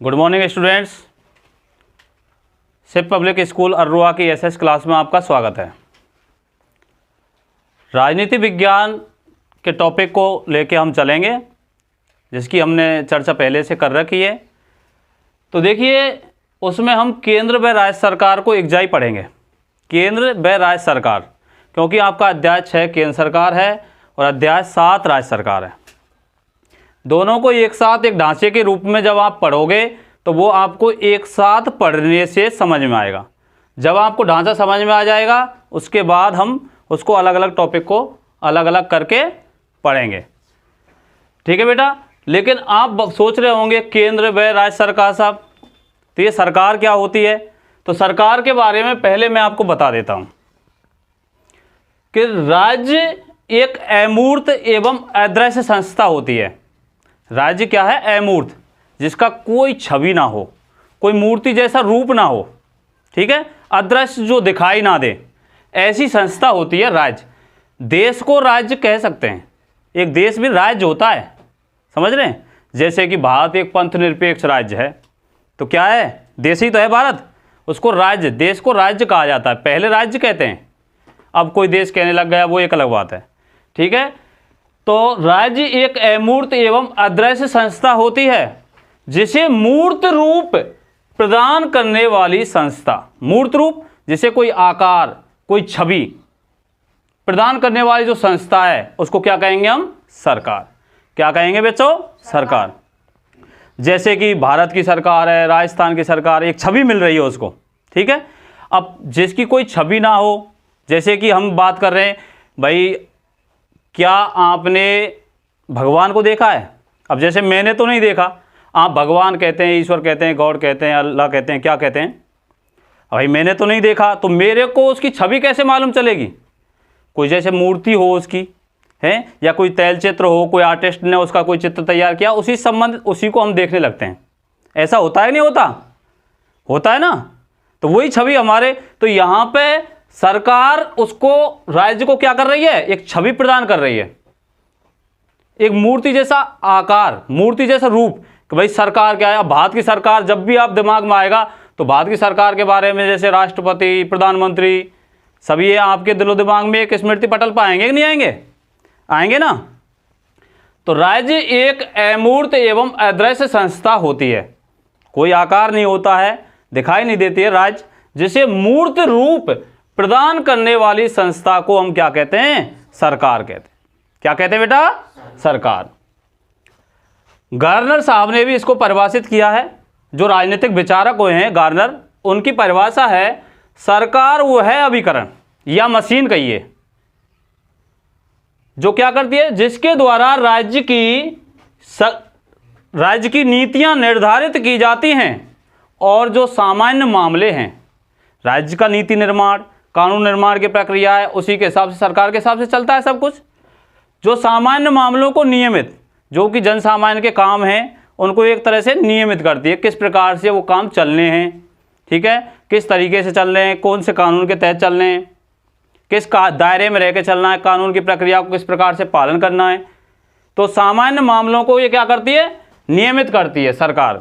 Good morning students. Shiv public school Arrua की SS class में आपका स्वागत है। राजनीति विज्ञान के टॉपिक को लेके हम चलेंगे, जिसकी हमने चर्चा पहले से कर रखी है। तो देखिए, उसमें हम केंद्र व राज्य सरकार को एक जाई पढ़ेंगे। केंद्र व राज्य सरकार, क्योंकि आपका अध्याय 6 केंद्र सरकार है और अध्याय 7 राज्य सरकार है। दोनों को एक साथ एक ढांचे के रूप में जब आप पढ़ोगे तो वो आपको एक साथ पढ़ने से समझ में आएगा। जब आपको ढांचा समझ में आ जाएगा, उसके बाद हम उसको अलग अलग टॉपिक को अलग अलग करके पढ़ेंगे। ठीक है बेटा। लेकिन आप सोच रहे होंगे केंद्र व राज्य सरकार साहब, तो ये सरकार क्या होती है? तो सरकार के बारे में पहले मैं आपको बता देता हूं कि राज्य एक अमूर्त एवं अदृश्य संस्था होती है। राज्य क्या है? अमूर्त, जिसका कोई छवि ना हो, कोई मूर्ति जैसा रूप ना हो। ठीक है। अदृश्य, जो दिखाई ना दे, ऐसी संस्था होती है राज्य। देश को राज्य कह सकते हैं। एक देश भी राज्य होता है, समझ रहे हैं? जैसे कि भारत एक पंथ निरपेक्ष राज्य है, तो क्या है? देश ही तो है भारत। उसको राज्य, देश को राज्य कहा जाता है। पहले राज्य कहते हैं, अब कोई देश कहने लग गया, वो एक अलग बात है। ठीक है। तो राज्य एक अमूर्त एवं अदृश्य संस्था होती है, जिसे मूर्त रूप प्रदान करने वाली संस्था। मूर्त रूप, जिसे कोई आकार, कोई छवि प्रदान करने वाली जो संस्था है, उसको क्या कहेंगे हम? सरकार। क्या कहेंगे बच्चों? सरकार। जैसे कि भारत की सरकार है, राजस्थान की सरकार, एक छवि मिल रही है उसको। ठीक है। अब जिसकी कोई छवि ना हो, जैसे कि हम बात कर रहे हैं, भाई क्या आपने भगवान को देखा है? अब जैसे मैंने तो नहीं देखा, आप भगवान कहते हैं, ईश्वर कहते हैं, गॉड कहते हैं, अल्लाह कहते हैं, क्या कहते हैं? भाई मैंने तो नहीं देखा, तो मेरे को उसकी छवि कैसे मालूम चलेगी? कोई जैसे मूर्ति हो उसकी है, या कोई तैल चित्र हो, कोई आर्टिस्ट ने उसका कोई चित्र तैयार किया, उसी संबंध उसी को हम देखने लगते हैं। ऐसा होता है नहीं होता? होता है ना। तो वही छवि हमारे, तो यहाँ पे सरकार उसको, राज्य को क्या कर रही है? एक छवि प्रदान कर रही है, एक मूर्ति जैसा आकार, मूर्ति जैसा रूप कि भाई सरकार क्या है। अब भारत की सरकार जब भी आप दिमाग में आएगा तो भारत की सरकार के बारे में, जैसे राष्ट्रपति, प्रधानमंत्री, सभी ये आपके दिलो दिमाग में एक स्मृति पटल पर आएंगे कि नहीं आएंगे? आएंगे ना। तो राज्य एक अमूर्त एवं अदृश्य संस्था होती है, कोई आकार नहीं होता है, दिखाई नहीं देती है राज्य, जिसे मूर्त रूप प्रदान करने वाली संस्था को हम क्या कहते हैं? सरकार कहते हैं। क्या कहते हैं बेटा? सरकार। गार्नर साहब ने भी इसको परिभाषित किया है। जो राजनीतिक विचारक हुए हैं गार्नर, उनकी परिभाषा है, सरकार वो है अभिकरण या मशीन कहिए, जो क्या करती है? जिसके द्वारा राज्य की नीतियां निर्धारित की जाती हैं, और जो सामान्य मामले हैं, राज्य का नीति निर्माण, कानून निर्माण की प्रक्रिया है, उसी के हिसाब से, सरकार के हिसाब से चलता है सब कुछ। जो सामान्य मामलों को नियमित, जो कि जन सामान्य के काम हैं, उनको एक तरह से नियमित करती है, किस प्रकार से वो काम चलने हैं। ठीक है। किस तरीके से चल रहे हैं, कौन से कानून के तहत चल रहे हैं, किस दायरे में रह के चलना है, कानून की प्रक्रिया को किस प्रकार से पालन करना है। तो सामान्य मामलों को ये क्या करती है? नियमित करती है सरकार।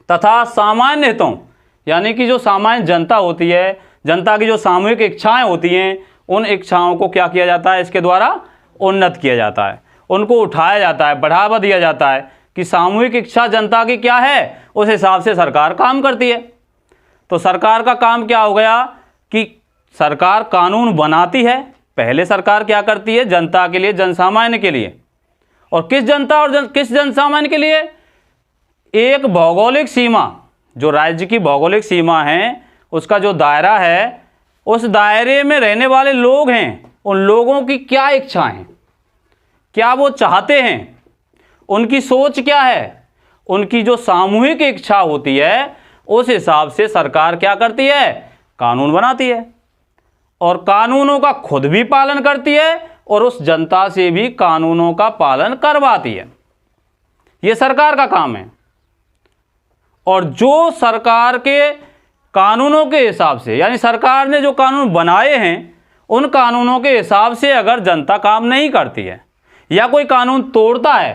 तथा सामान्य हितों, यानी कि जो सामान्य जनता होती है, जनता की जो सामूहिक इच्छाएं होती हैं, उन इच्छाओं को क्या किया जाता है? इसके द्वारा उन्नत किया जाता है, उनको उठाया जाता है, बढ़ावा दिया जाता है कि सामूहिक इच्छा जनता की क्या है, उस हिसाब से सरकार काम करती है। तो सरकार का काम क्या हो गया कि सरकार कानून बनाती है। पहले सरकार क्या करती है? जनता के लिए, जनसामान्य के लिए। और किस जनता और किस जनसामान्य के लिए? एक भौगोलिक सीमा, जो राज्य की भौगोलिक सीमा है, उसका जो दायरा है, उस दायरे में रहने वाले लोग हैं, उन लोगों की क्या इच्छाएं हैं, क्या वो चाहते हैं, उनकी सोच क्या है, उनकी जो सामूहिक इच्छा होती है, उस हिसाब से सरकार क्या करती है? कानून बनाती है, और कानूनों का खुद भी पालन करती है, और उस जनता से भी कानूनों का पालन करवाती है। ये सरकार का काम है। और जो सरकार के कानूनों के हिसाब से, यानी सरकार ने जो कानून बनाए हैं, उन कानूनों के हिसाब से अगर जनता काम नहीं करती है या कोई कानून तोड़ता है,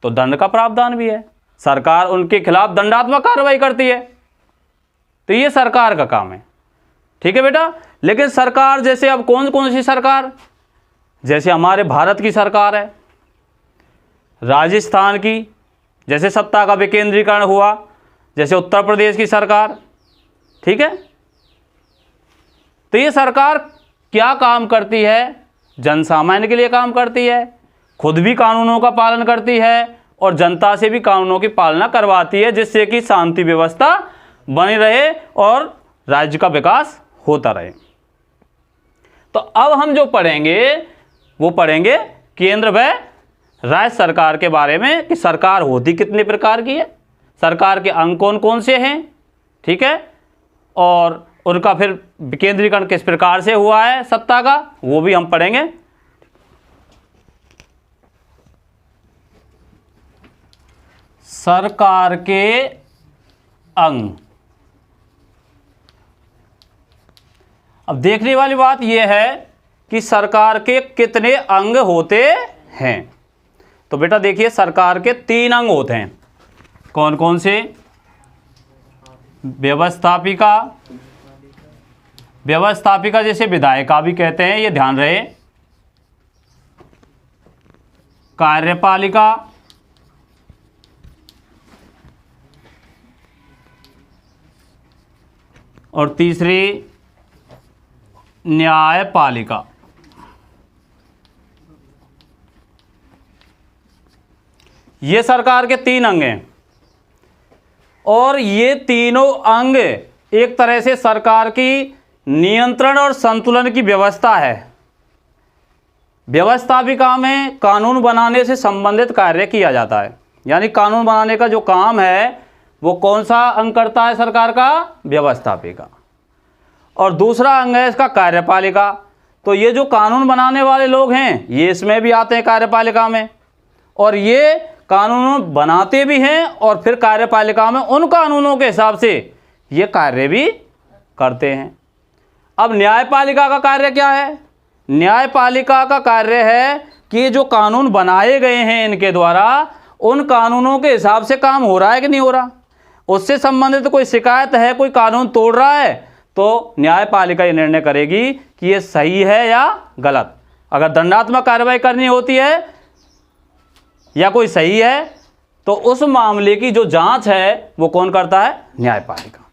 तो दंड का प्रावधान भी है। सरकार उनके खिलाफ दंडात्मक कार्रवाई करती है। तो ये सरकार का काम है, ठीक है बेटा। लेकिन सरकार जैसे अब कौन कौन सी सरकार, जैसे हमारे भारत की सरकार है, राजस्थान की जैसे सत्ता का विकेंद्रीकरण हुआ, जैसे उत्तर प्रदेश की सरकार, ठीक है। तो ये सरकार क्या काम करती है, जन सामान्य के लिए काम करती है, खुद भी कानूनों का पालन करती है और जनता से भी कानूनों की पालना करवाती है, जिससे कि शांति व्यवस्था बनी रहे और राज्य का विकास होता रहे। तो अब हम जो पढ़ेंगे वो पढ़ेंगे केंद्र व राज्य सरकार के बारे में, कि सरकार होती कितने प्रकार की है, सरकार के अंग कौन कौन से हैं, ठीक है, और उनका फिर विकेंद्रीकरण किस प्रकार से हुआ है सत्ता का, वो भी हम पढ़ेंगे। सरकार के अंग। अब देखने वाली बात यह है कि सरकार के कितने अंग होते हैं। तो बेटा देखिए, सरकार के 3 अंग होते हैं। कौन कौन से? व्यवस्थापिका, व्यवस्थापिका जैसे विधायिका भी कहते हैं, ये ध्यान रहे। कार्यपालिका, और तीसरी न्यायपालिका। ये सरकार के 3 अंग हैं और ये तीनों अंग एक तरह से सरकार की नियंत्रण और संतुलन की व्यवस्था है। व्यवस्थापिका में कानून बनाने से संबंधित कार्य किया जाता है, यानी कानून बनाने का जो काम है वो कौन सा अंग करता है सरकार का? व्यवस्थापिका। और दूसरा अंग है इसका कार्यपालिका। तो ये जो कानून बनाने वाले लोग हैं ये इसमें भी आते हैं कार्यपालिका में, और ये कानून बनाते भी हैं और फिर कार्यपालिका में उन कानूनों के हिसाब से ये कार्य भी करते हैं। अब न्यायपालिका का कार्य क्या है? न्यायपालिका का कार्य है कि जो कानून बनाए गए हैं इनके द्वारा, उन कानूनों के हिसाब से काम हो रहा है कि नहीं हो रहा, उससे संबंधित कोई शिकायत है, कोई कानून तोड़ रहा है, तो न्यायपालिका ये निर्णय करेगी कि ये सही है या गलत। अगर दंडात्मक कार्रवाई करनी होती है या कोई सही है, तो उस मामले की जो जांच है वो कौन करता है? न्यायपालिका।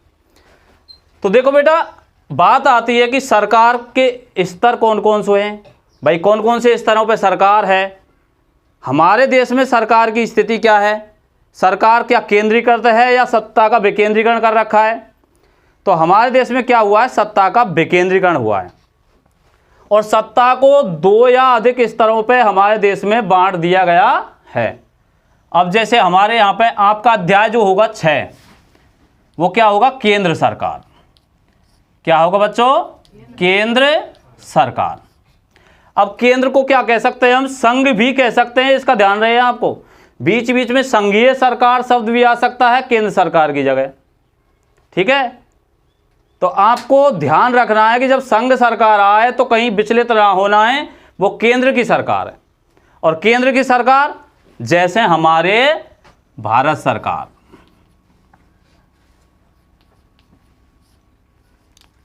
तो देखो बेटा, बात आती है कि सरकार के स्तर कौन कौन से हैं। भाई कौन कौन से स्तरों पे सरकार है? हमारे देश में सरकार की स्थिति क्या है? सरकार क्या केंद्रीकृत है या सत्ता का विकेंद्रीकरण कर रखा है? तो हमारे देश में क्या हुआ है? सत्ता का विकेंद्रीकरण हुआ है, और सत्ता को 2 या अधिक स्तरों पे हमारे देश में बांट दिया गया है। अब जैसे हमारे यहाँ पे आपका अध्याय जो होगा 6, वो क्या होगा? केंद्र सरकार। क्या होगा बच्चों? केंद्र सरकार। अब केंद्र को क्या कह सकते हैं हम? संघ भी कह सकते हैं, इसका ध्यान रहे आपको। बीच बीच में संघीय सरकार शब्द भी आ सकता है केंद्र सरकार की जगह, ठीक है। तो आपको ध्यान रखना है कि जब संघ सरकार आए तो कहीं विचलित ना होना है, वो केंद्र की सरकार है। और केंद्र की सरकार जैसे हमारे भारत सरकार,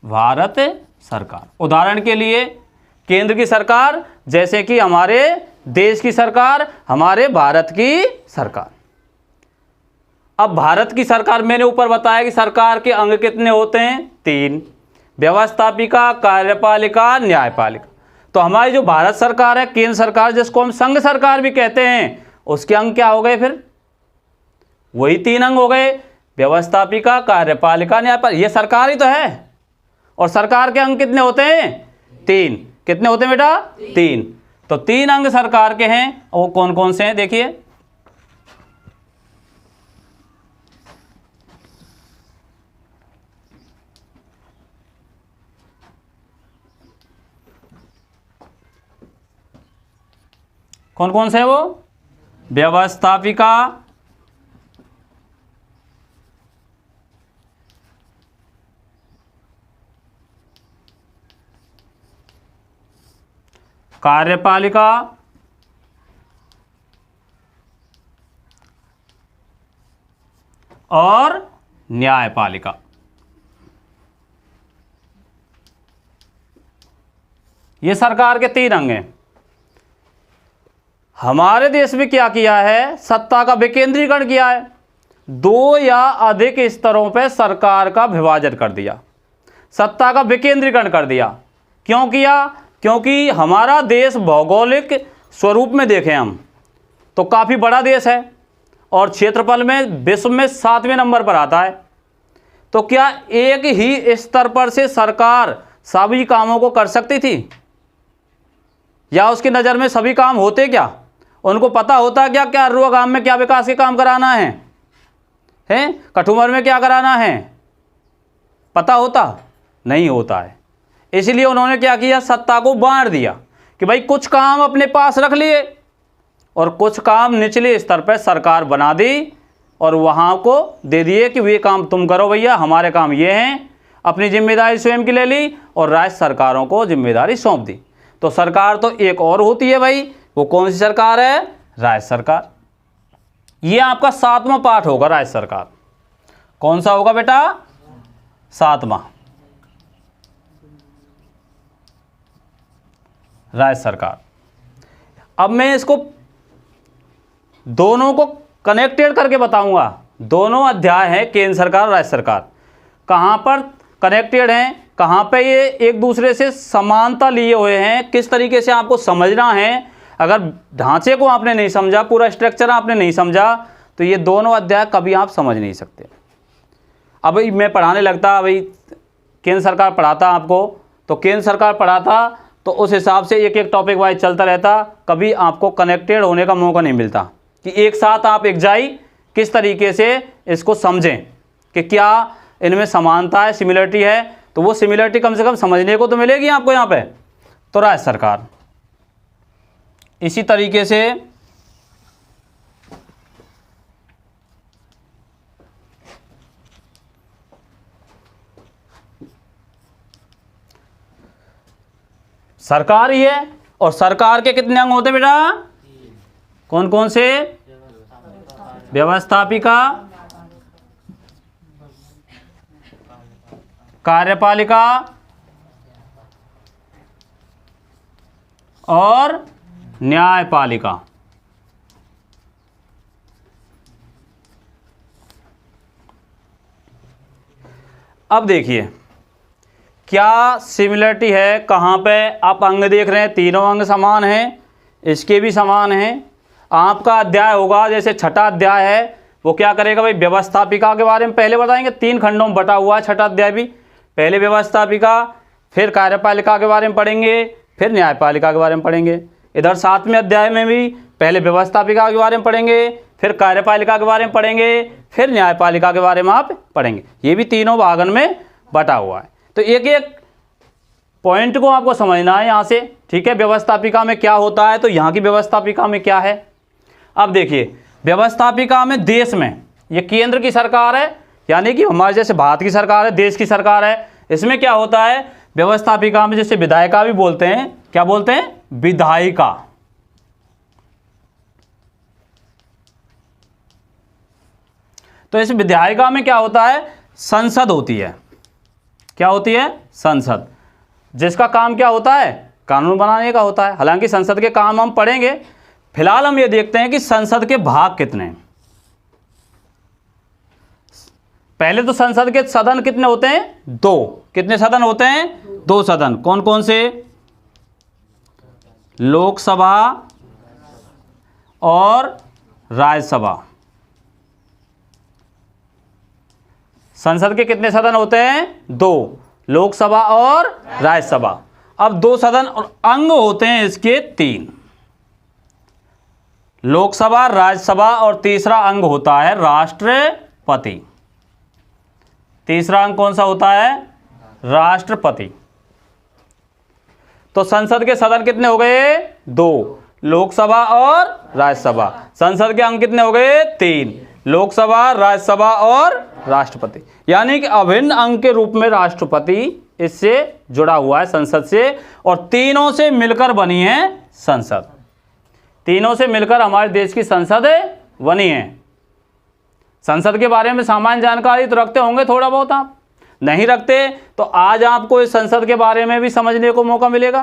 भारत सरकार, उदाहरण के लिए केंद्र की सरकार जैसे कि हमारे देश की सरकार, हमारे भारत की सरकार। अब भारत की सरकार मैंने ऊपर बताया कि सरकार के अंग कितने होते हैं? 3, व्यवस्थापिका, कार्यपालिका, न्यायपालिका। तो हमारी जो भारत सरकार है, केंद्र सरकार, जिसको हम संघ सरकार भी कहते हैं, उसके अंग क्या हो गए? फिर वही 3 अंग हो गए, व्यवस्थापिका, कार्यपालिका, न्यायपालिका। ये सरकार ही तो है। और सरकार के अंग कितने होते हैं? 3। कितने होते हैं बेटा? 3। तो 3 अंग सरकार के हैं, और वो कौन कौन से हैं देखिए। कौन कौन से हैं वो? व्यवस्थापिका, कार्यपालिका, और न्यायपालिका। ये सरकार के 3 अंग हैं। हमारे देश में क्या किया है, सत्ता का विकेंद्रीकरण किया है। 2 या अधिक स्तरों पर सरकार का विभाजन कर दिया, सत्ता का विकेंद्रीकरण कर दिया। क्यों किया? क्योंकि हमारा देश भौगोलिक स्वरूप में देखें हम तो काफ़ी बड़ा देश है और क्षेत्रफल में विश्व में 7वें नंबर पर आता है। तो क्या एक ही स्तर पर से सरकार सभी कामों को कर सकती थी, या उसकी नज़र में सभी काम होते क्या? उनको पता होता क्या क्या अर्रुआ गांव में क्या विकास के काम कराना है, कठुमर में क्या कराना है, पता होता? नहीं होता है। इसलिए उन्होंने क्या किया, सत्ता को बांट दिया कि भाई कुछ काम अपने पास रख लिए और कुछ काम निचले स्तर पर सरकार बना दी और वहाँ को दे दिए कि ये काम तुम करो भैया, हमारे काम ये हैं। अपनी जिम्मेदारी स्वयं की ले ली और राज्य सरकारों को जिम्मेदारी सौंप दी। तो सरकार तो एक और होती है भाई, वो कौन सी सरकार है? राज्य सरकार। ये आपका 7वां पाठ होगा राज्य सरकार। कौन सा होगा बेटा? 7वां, राज्य सरकार। अब मैं इसको दोनों को कनेक्टेड करके बताऊंगा। दोनों अध्याय हैं, केंद्र सरकार और राज्य सरकार, कहाँ पर कनेक्टेड हैं, कहाँ पे ये एक दूसरे से समानता लिए हुए हैं, किस तरीके से आपको समझना है। अगर ढांचे को आपने नहीं समझा, पूरा स्ट्रक्चर आपने नहीं समझा, तो ये दोनों अध्याय कभी आप समझ नहीं सकते। अब मैं पढ़ाने लगता, भाई केंद्र सरकार पढ़ाता आपको, तो केंद्र सरकार पढ़ाता तो उस हिसाब से एक एक टॉपिक वाइज चलता रहता, कभी आपको कनेक्टेड होने का मौका नहीं मिलता कि एक साथ आप एक जाई किस तरीके से इसको समझें कि क्या इनमें समानता है, सिमिलरिटी है। तो वो सिमिलरिटी कम से कम समझने को तो मिलेगी आपको यहाँ पे। तो राज्य सरकार इसी तरीके से सरकार ही है। और सरकार के कितने अंग होते हैं बेटा? कौन कौन से? व्यवस्थापिका, कार्यपालिका और न्यायपालिका। अब देखिए क्या सिमिलरिटी है, कहाँ पे आप अंग देख रहे हैं, तीनों अंग समान हैं, इसके भी समान हैं। आपका अध्याय होगा, जैसे 6ठा अध्याय है, वो क्या करेगा भाई, व्यवस्थापिका के बारे में पहले बताएंगे। 3 खंडों में बटा हुआ है 6ठा अध्याय भी। पहले व्यवस्थापिका, फिर कार्यपालिका के बारे में पढ़ेंगे, फिर न्यायपालिका के बारे में पढ़ेंगे। इधर 7वें अध्याय में भी पहले व्यवस्थापिका के बारे में पढ़ेंगे, फिर कार्यपालिका के बारे में पढ़ेंगे, फिर न्यायपालिका के बारे में आप पढ़ेंगे। ये भी तीनों भागन में बटा हुआ है। तो एक एक पॉइंट को आपको समझना है यहाँ से, ठीक है। व्यवस्थापिका में क्या होता है, तो यहाँ की व्यवस्थापिका में क्या है। अब देखिए व्यवस्थापिका में देश में ये केंद्र की सरकार है, यानी कि हमारे जैसे भारत की सरकार है, देश की सरकार है। इसमें क्या होता है व्यवस्थापिका में, जैसे विधायिका भी बोलते हैं, क्या बोलते हैं, विधायिका। तो इस विधायिका में क्या होता है, संसद होती है। क्या होती है, संसद, जिसका काम क्या होता है, कानून बनाने का होता है। हालांकि संसद के काम हम पढ़ेंगे, फिलहाल हम ये देखते हैं कि संसद के भाग कितने हैं। पहले तो संसद के सदन कितने होते हैं, 2। कितने सदन होते हैं, 2 सदन। कौन कौन से, लोकसभा और राज्यसभा। संसद के कितने सदन होते हैं, 2, लोकसभा और राज्यसभा। अब 2 सदन और अंग होते हैं इसके 3, लोकसभा, राज्यसभा और तीसरा अंग होता है राष्ट्रपति। तीसरा अंग कौन सा होता है, राष्ट्रपति। तो संसद के सदन कितने हो गए, 2, लोकसभा और राज्यसभा। संसद के अंग कितने हो गए, 3, लोकसभा, राज्यसभा और राष्ट्रपति। यानी कि अभिन्न अंग के रूप में राष्ट्रपति इससे जुड़ा हुआ है संसद से, और तीनों से मिलकर बनी है संसद। तीनों से मिलकर हमारे देश की संसद बनी है। संसद के बारे में सामान्य जानकारी तो रखते होंगे थोड़ा बहुत, आप नहीं रखते तो आज आपको इस संसद के बारे में भी समझने को मौका मिलेगा।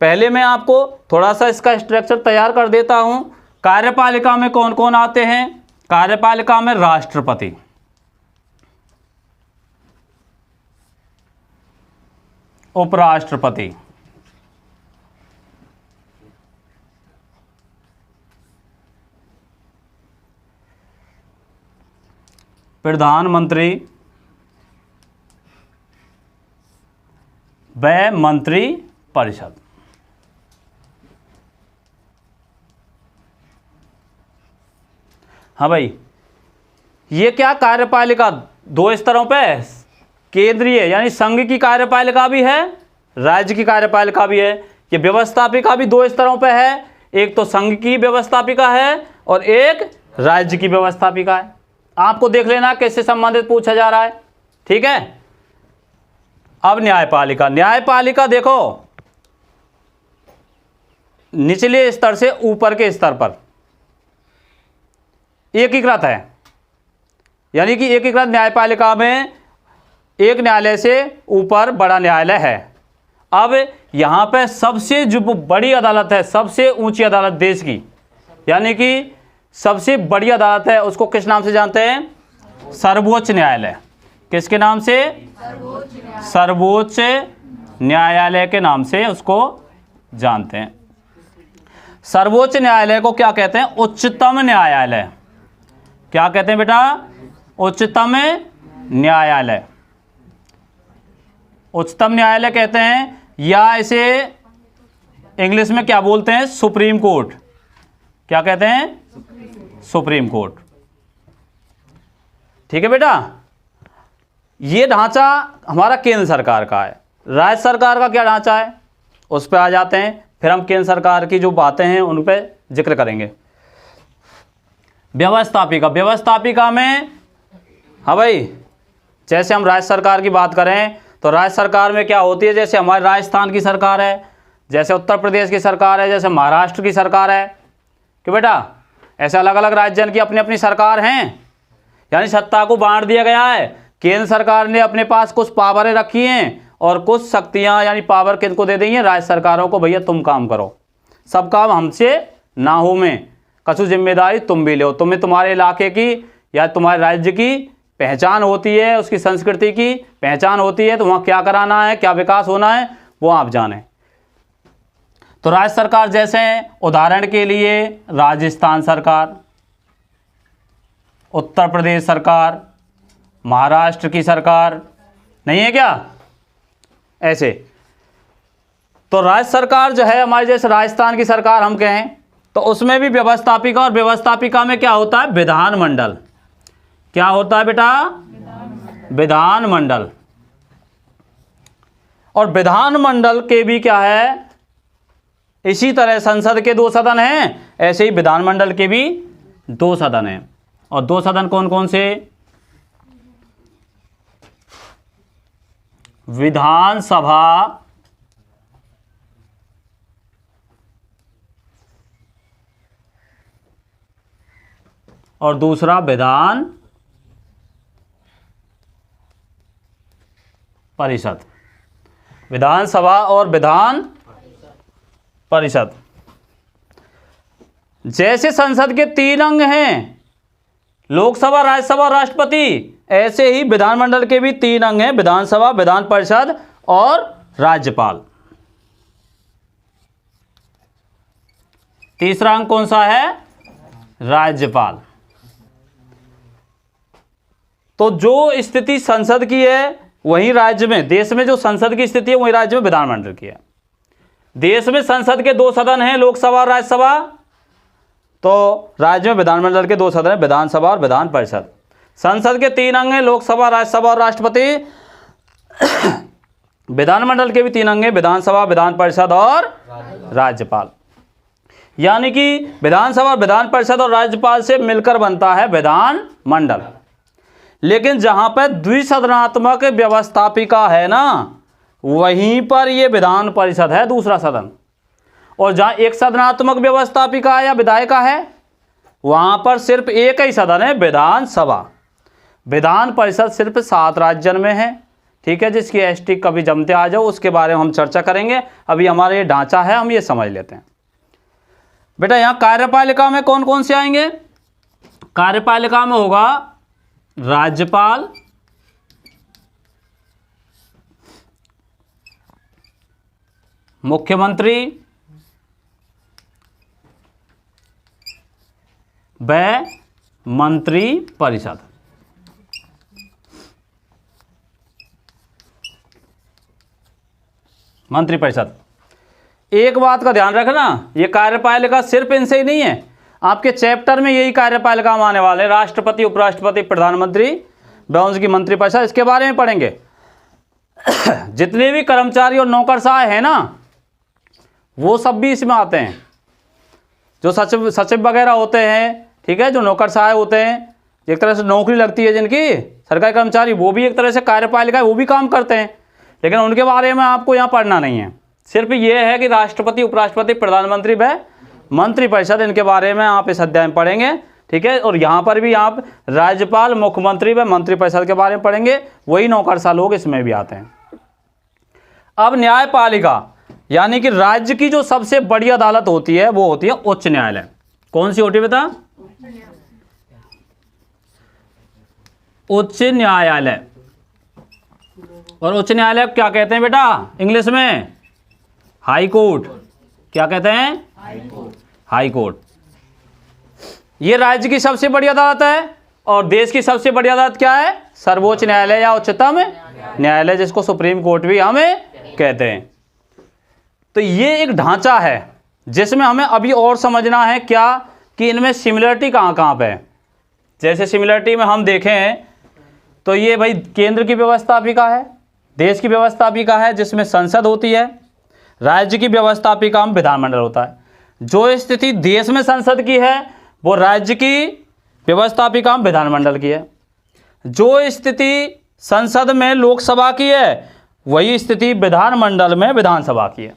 पहले मैं आपको थोड़ा सा इसका स्ट्रक्चर तैयार कर देता हूं। कार्यपालिका में कौन कौन आते हैं? कार्यपालिका में राष्ट्रपति, उपराष्ट्रपति, प्रधानमंत्री व मंत्री परिषद। हाँ भाई, ये क्या कार्यपालिका दो स्तरों पे है, केंद्रीय यानी संघ की कार्यपालिका भी है, राज्य की कार्यपालिका भी है। ये व्यवस्थापिका भी दो स्तरों पे है, एक तो संघ की व्यवस्थापिका है और एक राज्य की व्यवस्थापिका है। आपको देख लेना किससे संबंधित पूछा जा रहा है, ठीक है। अब न्यायपालिका, न्यायपालिका देखो निचले स्तर से ऊपर के स्तर पर एकीकृत है, यानी कि एकीकृत न्यायपालिका में एक न्यायालय से ऊपर बड़ा न्यायालय है। अब यहाँ पे सबसे जो बड़ी अदालत है, सबसे ऊंची अदालत देश की, यानी कि सबसे बड़ी अदालत है, उसको किस नाम से जानते हैं? सर्वोच्च न्यायालय। किसके नाम से? सर्वोच्च न्यायालय के नाम से उसको जानते हैं। सर्वोच्च न्यायालय को क्या कहते हैं? उच्चतम न्यायालय। क्या कहते हैं बेटा? उच्चतम न्यायालय। उच्चतम न्यायालय कहते हैं, या इसे इंग्लिश में क्या बोलते हैं? Supreme court. क्या कहते हैं? Supreme court. ठीक है बेटा, ये ढांचा हमारा केंद्र सरकार का है। राज्य सरकार का क्या ढांचा है उस पर आ जाते हैं, फिर हम केंद्र सरकार की जो बातें हैं उन पर जिक्र करेंगे। व्यवस्थापिका, व्यवस्थापिका में हाँ भाई, जैसे हम राज्य सरकार की बात करें तो राज्य सरकार में क्या होती है, जैसे हमारे राजस्थान की सरकार है, जैसे उत्तर प्रदेश की सरकार है, जैसे महाराष्ट्र की सरकार है, कि बेटा ऐसे अलग अलग राज्यों की अपनी अपनी सरकार हैं, यानी सत्ता को बांट दिया गया है। केंद्र सरकार ने अपने पास कुछ पावरें रखी हैं और कुछ शक्तियां यानी पावर किनको दे दी हैं? राज्य सरकारों को, भैया तुम काम करो, सब काम हमसे ना हो, में कछु जिम्मेदारी तुम भी लो। तुम्हें तुम्हारे इलाके की या तुम्हारे राज्य की पहचान होती है, उसकी संस्कृति की पहचान होती है, तो वहाँ क्या कराना है, क्या विकास होना है, वो आप जानें। तो राज्य सरकार जैसे उदाहरण के लिए राजस्थान सरकार, उत्तर प्रदेश सरकार, महाराष्ट्र की सरकार, नहीं है क्या? ऐसे तो राज्य सरकार जो है हमारी, जैसे राजस्थान की सरकार हम कहें तो उसमें भी व्यवस्थापिका, और व्यवस्थापिका में क्या होता है? विधानमंडल। क्या होता है बेटा? विधानमंडल। और विधानमंडल के भी क्या है, इसी तरह संसद के दो सदन हैं, ऐसे ही विधानमंडल के भी दो सदन हैं। और दो सदन कौन कौन से? विधानसभा और दूसरा विधान परिषद। विधानसभा और विधान परिषद। जैसे संसद के 3 अंग हैं, लोकसभा, राज्यसभा, राष्ट्रपति, ऐसे ही विधानमंडल के भी 3 अंग हैं, विधानसभा, विधान परिषद और राज्यपाल। तीसरा अंग कौन सा है? राज्यपाल। तो जो स्थिति संसद की है वही राज्य में, देश में जो संसद की स्थिति है वही राज्य में विधानमंडल की है। देश में संसद के 2 सदन हैं, लोकसभा और राज्यसभा, तो राज्य में विधानमंडल के 2 सदन हैं, विधानसभा और विधान परिषद। संसद के 3 अंग हैं, लोकसभा, राज्यसभा और राष्ट्रपति। विधानमंडल के भी 3 अंग हैं, विधानसभा, विधान परिषद और राज्यपाल। यानी कि विधानसभा, विधान परिषद और राज्यपाल से मिलकर बनता है विधानमंडल। लेकिन जहां पर द्विसदनात्मक व्यवस्थापिका है ना, वहीं पर यह विधान परिषद है, दूसरा सदन। और जहां एक सदनात्मक व्यवस्थापिका या विधायिका है, वहाँ पर सिर्फ एक ही सदन है, विधानसभा। विधान परिषद सिर्फ 7 राज्यों में है, ठीक है। जिसकी एसटी कभी जमते आ जाओ उसके बारे में हम चर्चा करेंगे। अभी हमारा ये ढांचा है, हम ये समझ लेते हैं। बेटा यहाँ कार्यपालिका में कौन कौन से आएंगे? कार्यपालिका में होगा राज्यपाल, मुख्यमंत्री व मंत्री परिषद। मंत्री परिषद। एक बात का ध्यान रखना, ये कार्यपालिका सिर्फ इनसे ही नहीं है, आपके चैप्टर में यही कार्यपालिका हम आने वाले हैं। राष्ट्रपति, उपराष्ट्रपति, प्रधानमंत्री व उनकी मंत्री परिषद, इसके बारे में पढ़ेंगे। जितने भी कर्मचारी और नौकरशाह हैं ना, वो सब भी इसमें आते हैं। जो सचिव वगैरह होते हैं, ठीक है, जो नौकरशाह होते हैं, एक तरह से नौकरी लगती है जिनकी सरकारी कर्मचारी, वो भी एक तरह से कार्यपालिका है, वो भी काम करते हैं। लेकिन उनके बारे में आपको यहाँ पढ़ना नहीं है। सिर्फ ये है कि राष्ट्रपति, उपराष्ट्रपति, प्रधानमंत्री व मंत्री परिषद, इनके बारे में आप इस अध्याय में पढ़ेंगे, ठीक है। और यहाँ पर भी आप राज्यपाल, मुख्यमंत्री व मंत्री परिषद के बारे में पढ़ेंगे। वही नौकरशाह लोग इसमें भी आते हैं। अब न्यायपालिका, यानी कि राज्य की जो सबसे बड़ी अदालत होती है वो होती है उच्च न्यायालय। कौन सी होती है बेटा? उच्च न्यायालय। और उच्च न्यायालय क्या कहते हैं बेटा इंग्लिश में? High court. क्या कहते हैं? High court. ये राज्य की सबसे बड़ी अदालत है। और देश की सबसे बड़ी अदालत क्या है? सर्वोच्च न्यायालय या उच्चतम न्यायालय, जिसको सुप्रीम कोर्ट भी हमें कहते हैं। तो ये एक ढांचा है जिसमें हमें अभी और समझना है क्या कि इनमें सिमिलरिटी कहाँ कहाँ पे है। जैसे सिमिलरिटी में हम देखें तो ये भाई केंद्र की व्यवस्थापिका है, देश की व्यवस्थापिका है जिसमें संसद होती है, राज्य की व्यवस्थापिका में विधानमंडल होता है। जो स्थिति देश में संसद की है वो राज्य की व्यवस्थापिका में विधानमंडल की है। जो स्थिति संसद में लोकसभा की है वही स्थिति विधानमंडल में विधानसभा की है।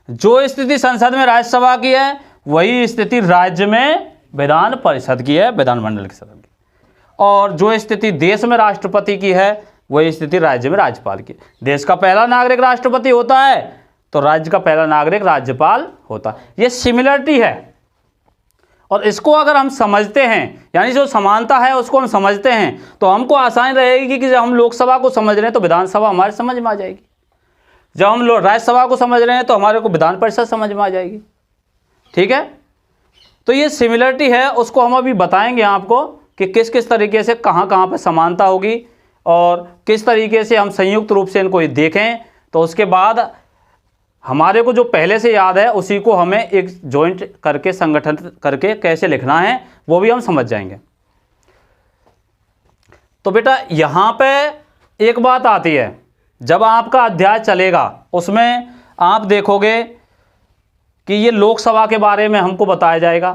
जो स्थिति संसद में राज्यसभा की है वही स्थिति राज्य में विधान परिषद की है, विधानमंडल के सदन की। और जो स्थिति देश में राष्ट्रपति की है वही स्थिति राज्य में राज्यपाल की। देश का पहला नागरिक राष्ट्रपति होता है तो राज्य का पहला नागरिक राज्यपाल होता है। ये सिमिलरिटी है। और इसको अगर हम समझते हैं, यानी जो समानता है उसको हम समझते हैं, तो हमको आसानी रहेगी कि जब हम लोकसभा को समझ रहे हैं तो विधानसभा हमारे समझ में आ जाएगी। जब हम राज्यसभा को समझ रहे हैं तो हमारे को विधान परिषद समझ में आ जाएगी। ठीक है, तो ये सिमिलरिटी है, उसको हम अभी बताएंगे आपको कि किस किस तरीके से कहाँ कहाँ पर समानता होगी और किस तरीके से हम संयुक्त रूप से इनको देखें। तो उसके बाद हमारे को जो पहले से याद है उसी को हमें एक जॉइंट करके संगठन करके कैसे लिखना है वो भी हम समझ जाएंगे। तो बेटा यहाँ पे एक बात आती है, जब आपका अध्याय चलेगा उसमें आप देखोगे कि ये लोकसभा के बारे में हमको बताया जाएगा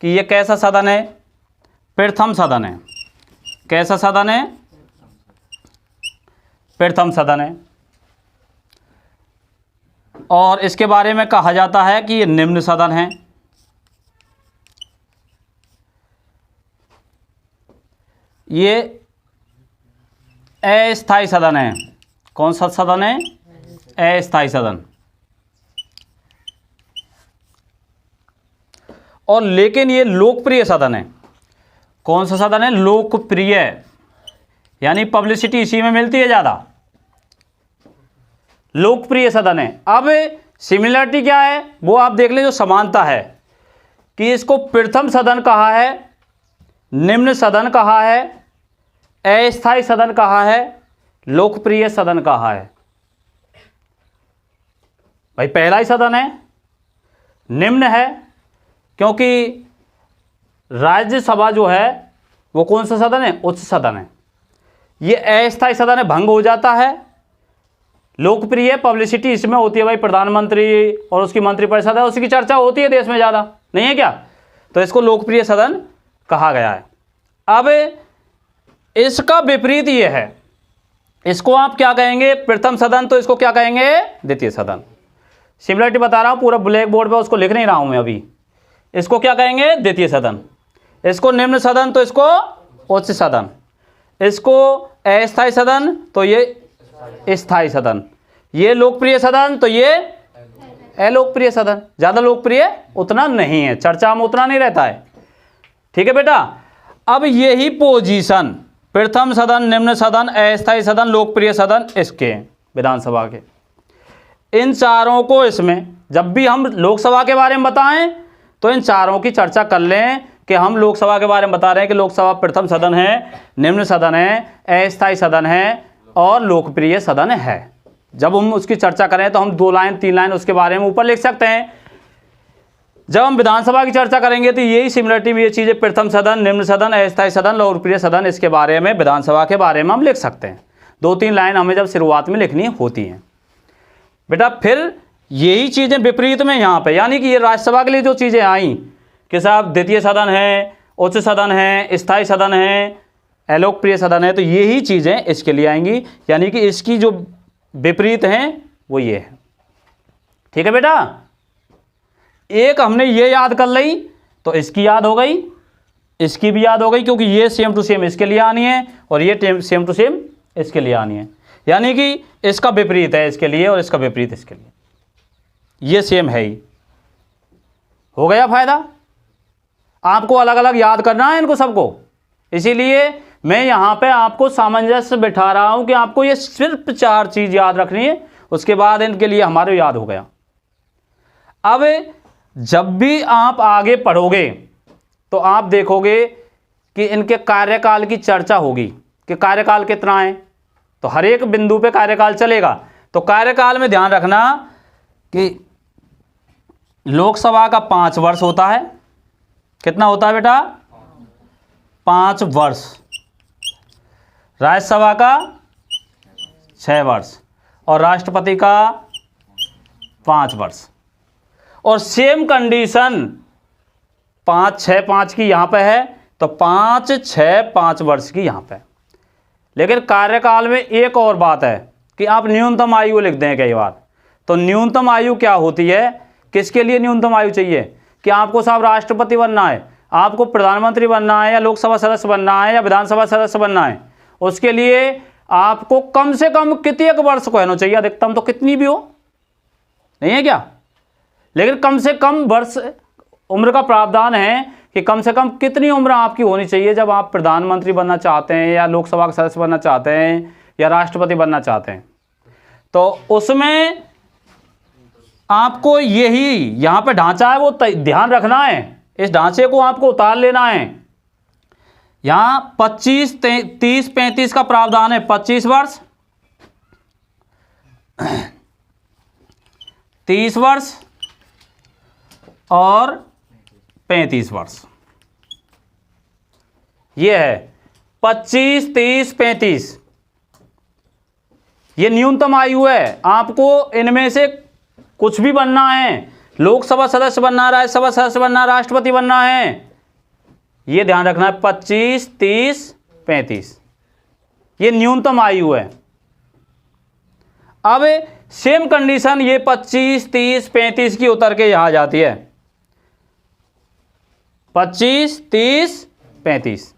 कि ये कैसा सदन है, प्रथम सदन है। कैसा सदन है? प्रथम सदन है। और इसके बारे में कहा जाता है कि ये निम्न सदन है। ये अस्थायी सदन है। कौन सा सदन है? अस्थायी सदन। और लेकिन ये लोकप्रिय सदन है। कौन सा सदन है? लोकप्रिय, यानी पब्लिसिटी इसी में मिलती है ज़्यादा। लोकप्रिय सदन है। अब सिमिलरिटी क्या है वो आप देख लें, जो समानता है कि इसको प्रथम सदन कहा है, निम्न सदन कहा है, अस्थायी सदन कहा है, लोकप्रिय सदन कहा है। भाई पहला ही सदन है, निम्न है क्योंकि राज्यसभा जो है वो कौन सा सदन है? उच्च सदन है। ये अस्थायी सदन है, भंग हो जाता है। लोकप्रिय, पब्लिसिटी इसमें होती है भाई, प्रधानमंत्री और उसकी मंत्रिपरिषद है, उसकी चर्चा होती है देश में ज़्यादा, नहीं है क्या? तो इसको लोकप्रिय सदन कहा गया है। अब इसका विपरीत ये है, इसको आप क्या कहेंगे? प्रथम सदन। तो इसको क्या कहेंगे? द्वितीय सदन। सिमिलरिटी बता रहा हूँ, पूरा ब्लैक बोर्ड पे उसको लिख नहीं रहा हूँ मैं अभी। इसको क्या कहेंगे? द्वितीय सदन। इसको निम्न सदन तो इसको उच्च सदन, इसको अस्थायी सदन तो ये स्थायी सदन, ये लोकप्रिय सदन तो ये अलोकप्रिय सदन। ज़्यादा लोकप्रिय उतना नहीं है, चर्चा में उतना नहीं रहता है। ठीक है बेटा। अब यही पोजीशन प्रथम सदन, निम्न सदन, अस्थायी सदन, लोकप्रिय सदन इसके विधानसभा के, इन चारों को इसमें जब भी हम लोकसभा के बारे में बताएं तो इन चारों की चर्चा कर लें कि हम लोकसभा के बारे में बता रहे हैं कि लोकसभा प्रथम सदन है, निम्न सदन है, अस्थायी सदन है और लोकप्रिय सदन है। जब हम उसकी चर्चा करें तो हम 2 लाइन 3 लाइन उसके बारे में ऊपर लिख सकते हैं। जब हम विधानसभा की चर्चा करेंगे तो यही सिमिलरिटी में ये चीज़ें प्रथम सदन, निम्न सदन, अस्थायी सदन, लोकप्रिय सदन, इसके बारे में विधानसभा के बारे में हम लिख सकते हैं। 2-3 लाइन हमें जब शुरुआत में लिखनी होती हैं बेटा। फिर यही चीज़ें विपरीत में यहाँ पे, यानी कि ये राज्यसभा के लिए जो चीज़ें आई कि साहब द्वितीय सदन है, उच्च सदन है, स्थायी सदन है, अलोकप्रिय सदन है, तो यही चीज़ें इसके लिए आएंगी, यानी कि इसकी जो विपरीत हैं वो ये है। ठीक है बेटा। एक हमने ये याद कर ली तो इसकी याद हो गई, इसकी भी याद हो गई, क्योंकि ये सेम टू सेम इसके लिए आनी है और ये सेम टू सेम इसके लिए आनी है, यानी कि इसका विपरीत है इसके लिए और इसका विपरीत इसके लिए, ये सेम है ही। हो गया फायदा। आपको अलग अलग याद करना है इनको सबको, इसीलिए मैं यहाँ पे आपको सामंजस्य बिठा रहा हूँ कि आपको ये सिर्फ 4 चीज़ याद रखनी है, उसके बाद इनके लिए हमारे याद हो गया। अब जब भी आप आगे पढ़ोगे तो आप देखोगे कि इनके कार्यकाल की चर्चा होगी कि कार्यकाल कितना है, तो हर एक बिंदु पे कार्यकाल चलेगा। तो कार्यकाल में ध्यान रखना कि लोकसभा का 5 वर्ष होता है। कितना होता है बेटा? 5 वर्ष। राज्यसभा का 6 वर्ष और राष्ट्रपति का 5 वर्ष। और सेम कंडीशन 5, 6, 5 की यहाँ पे है, तो 5, 6, 5 वर्ष की यहाँ पे। लेकिन कार्यकाल में एक और बात है कि आप न्यूनतम आयु लिख दें कई बार। तो न्यूनतम आयु क्या होती है, किसके लिए न्यूनतम आयु चाहिए कि आपको साहब राष्ट्रपति बनना है, आपको प्रधानमंत्री बनना है, या लोकसभा सदस्य बनना है, या विधानसभा सदस्य बनना है, उसके लिए आपको कम से कम कितने वर्ष को होना चाहिए, अधिकतम तो कितनी भी हो, नहीं है क्या? लेकिन कम से कम वर्ष उम्र का प्रावधान है कि कम से कम कितनी उम्र आपकी होनी चाहिए जब आप प्रधानमंत्री बनना चाहते हैं, या लोकसभा का सदस्य बनना चाहते हैं, या राष्ट्रपति बनना चाहते हैं। तो उसमें आपको यही यहाँ पे ढांचा है वो ध्यान रखना है, इस ढांचे को आपको उतार लेना है। यहाँ 25, 30, 35 का प्रावधान है, 25 वर्ष, 30 वर्ष और 35 वर्ष। ये है 25, 30, 35, ये न्यूनतम आयु है। आपको इनमें से कुछ भी बनना है, लोकसभा सदस्य बनना है, राज्यसभा सदस्य बनना है, राष्ट्रपति बनना है, ये ध्यान रखना है। 25, 30, 35 ये न्यूनतम आयु है। अब सेम कंडीशन ये 25, 30, 35 की उतर के यहां जाती है। 25, 30, 35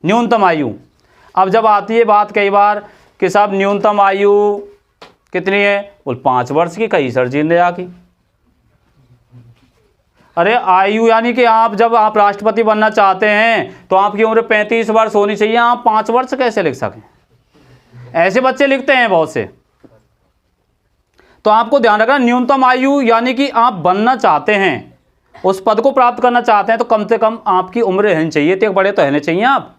न्यूनतम आयु। अब जब आती है बात कई बार कि साहब न्यूनतम आयु कितनी है, बोल 5 वर्ष की, कहीं सर जिंदया की। अरे आयु यानी कि आप जब आप राष्ट्रपति बनना चाहते हैं तो आपकी उम्र 35 वर्ष होनी चाहिए, आप 5 वर्ष कैसे लिख सकें? ऐसे बच्चे लिखते हैं बहुत से। तो आपको ध्यान रखना न्यूनतम आयु यानी कि आप बनना चाहते हैं, उस पद को प्राप्त करना चाहते हैं, तो कम से कम आपकी उम्र रहनी चाहिए, तो बड़े तो रहने चाहिए आप।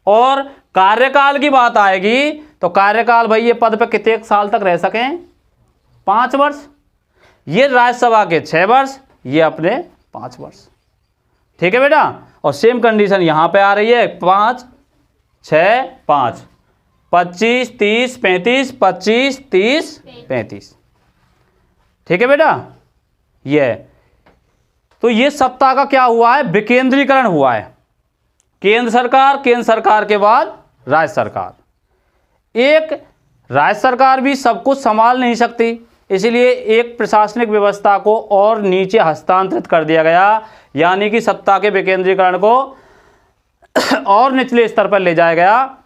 और कार्यकाल की बात आएगी तो कार्यकाल भाई ये पद पे कितने साल तक रह सकें, 5 वर्ष। ये राज्यसभा के 6 वर्ष, ये अपने 5 वर्ष। ठीक है बेटा। और सेम कंडीशन यहां पे आ रही है 5, 6, 5, 25, 30, 35, 25, 30, 35। ठीक है बेटा। ये तो ये सत्ता का क्या हुआ है, विकेंद्रीकरण हुआ है। केंद्र सरकार के बाद राज्य सरकार। एक राज्य सरकार भी सब कुछ संभाल नहीं सकती, इसलिए एक प्रशासनिक व्यवस्था को और नीचे हस्तांतरित कर दिया गया, यानी कि सत्ता के विकेंद्रीकरण को और निचले स्तर पर ले जाया गया,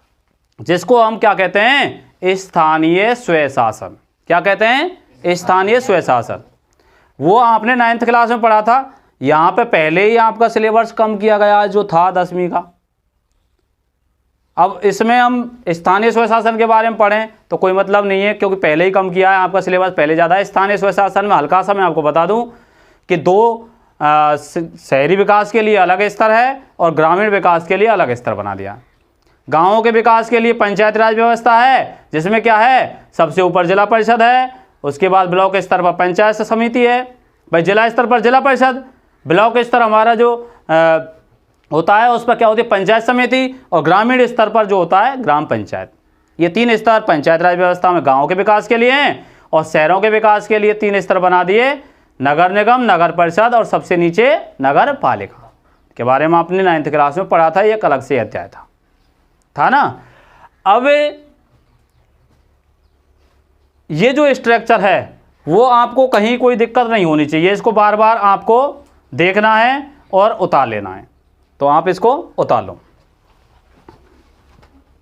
जिसको हम क्या कहते हैं, स्थानीय स्वशासन। क्या कहते हैं, स्थानीय स्वशासन। वो आपने 9th क्लास में पढ़ा था। यहाँ पे पहले ही आपका सिलेबस कम किया गया जो था 10वीं का। अब इसमें हम स्थानीय स्वशासन के बारे में पढ़ें तो कोई मतलब नहीं है, क्योंकि पहले ही कम किया है, आपका सिलेबस पहले ज़्यादा है। स्थानीय स्वशासन में हल्का सा मैं आपको बता दूं कि दो शहरी विकास के लिए अलग स्तर है और ग्रामीण विकास के लिए अलग स्तर बना दिया। गाँवों के विकास के लिए पंचायत राज व्यवस्था है, जिसमें क्या है, सबसे ऊपर जिला परिषद है, उसके बाद ब्लॉक स्तर पर पंचायत समिति है। भाई जिला स्तर पर जिला परिषद, ब्लॉक स्तर हमारा जो होता है उस पर क्या होती है, पंचायत समिति, और ग्रामीण स्तर पर जो होता है ग्राम पंचायत। ये 3 स्तर पंचायत राज व्यवस्था में गाँव के विकास के लिए हैं, और शहरों के विकास के लिए 3 स्तर बना दिए, नगर निगम, नगर परिषद और सबसे नीचे नगर पालिका के बारे में आपने 9th क्लास में पढ़ा था। ये एक अलग से अध्याय था ना। अब ये जो स्ट्रक्चर है वो आपको कहीं कोई दिक्कत नहीं होनी चाहिए, इसको बार बार आपको देखना है और उतार लेना है। तो आप इसको उतार लो।